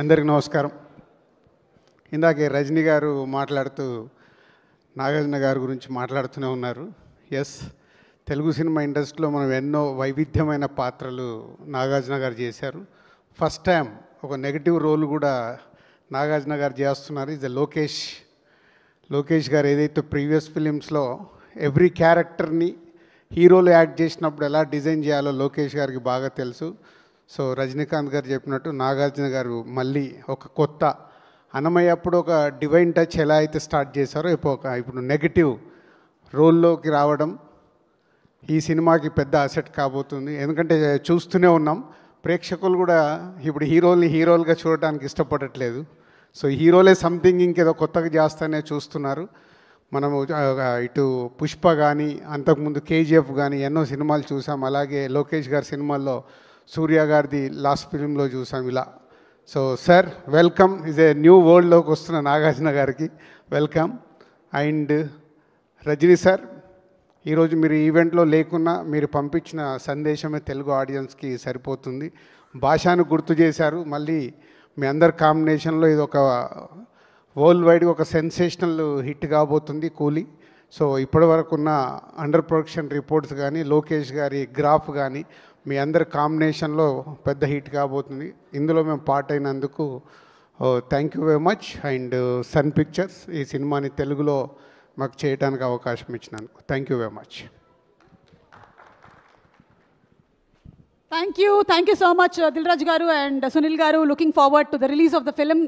అందరికీ నమస్కారం. ఇందాకే రజనీ గారు మాట్లాడుతూ నాగార్జున గారి గురించి మాట్లాడుతూనే ఉన్నారు. ఎస్, తెలుగు సినిమా ఇండస్ట్రీలో మనం ఎన్నో వైవిధ్యమైన పాత్రలు నాగార్జున గారు చేశారు. ఫస్ట్ టైం ఒక నెగిటివ్ రోల్ కూడా నాగార్జున గారు చేస్తున్నారు. ఇది లోకేష్ గారు ఏదైతే ప్రీవియస్ ఫిలిమ్స్లో ఎవ్రీ క్యారెక్టర్ని హీరోలు యాక్ట్ చేసినప్పుడు ఎలా డిజైన్ చేయాలో లోకేష్ గారికి బాగా తెలుసు. సో రజనీకాంత్ గారు చెప్పినట్టు నాగార్జున గారు మళ్ళీ ఒక కొత్త అన్నమయ్య అప్పుడు ఒక డివైన్ టచ్ ఎలా అయితే స్టార్ట్ చేశారో ఇప్పుడు నెగిటివ్ రోల్లోకి రావడం ఈ సినిమాకి పెద్ద అసెట్ కాబోతుంది. ఎందుకంటే చూస్తూనే ఉన్నాం, ప్రేక్షకులు కూడా ఇప్పుడు హీరోలుగా చూడటానికి ఇష్టపడట్లేదు. సో హీరోలే సంథింగ్ ఇంకేదో కొత్తగా చేస్తానే చూస్తున్నారు. మనము ఇటు పుష్ప కానీ అంతకుముందు కేజీఎఫ్ కానీ ఎన్నో సినిమాలు చూసాం. అలాగే లోకేష్ గారి సినిమాల్లో సూర్య గారిది లాస్ట్ ఫిలింలో చూసాం ఇలా. So sir welcome, is a new వరల్డ్లోకి వస్తున్న నాగార్జున గారికి వెల్కమ్. అండ్ రజనీ సార్, ఈరోజు మీరు ఈవెంట్లో లేకున్నా మీరు పంపించిన సందేశమే తెలుగు ఆడియన్స్కి సరిపోతుంది. భాషను గుర్తు చేశారు. మళ్ళీ మీ అందరి కాంబినేషన్లో ఇది ఒక వరల్డ్ వైడ్గా ఒక సెన్సేషనల్ హిట్ కాబోతుంది కూలీ. సో ఇప్పటి వరకు ఉన్న అండర్ ప్రొడక్షన్ రిపోర్ట్స్ కానీ లోకేష్ గారి గ్రాఫ్ కానీ మీ అందరి కాంబినేషన్లో పెద్ద హిట్ కాబోతుంది. ఇందులో మేము పార్ట్ అయినందుకు thank you very much. And Sun Pictures ఈ సినిమాని తెలుగులో మాకు చేయడానికి అవకాశం ఇచ్చినందుకు thank you very much. Thank you so much, Dilraj Garu and Sunil Garu. Looking forward to the release of the film.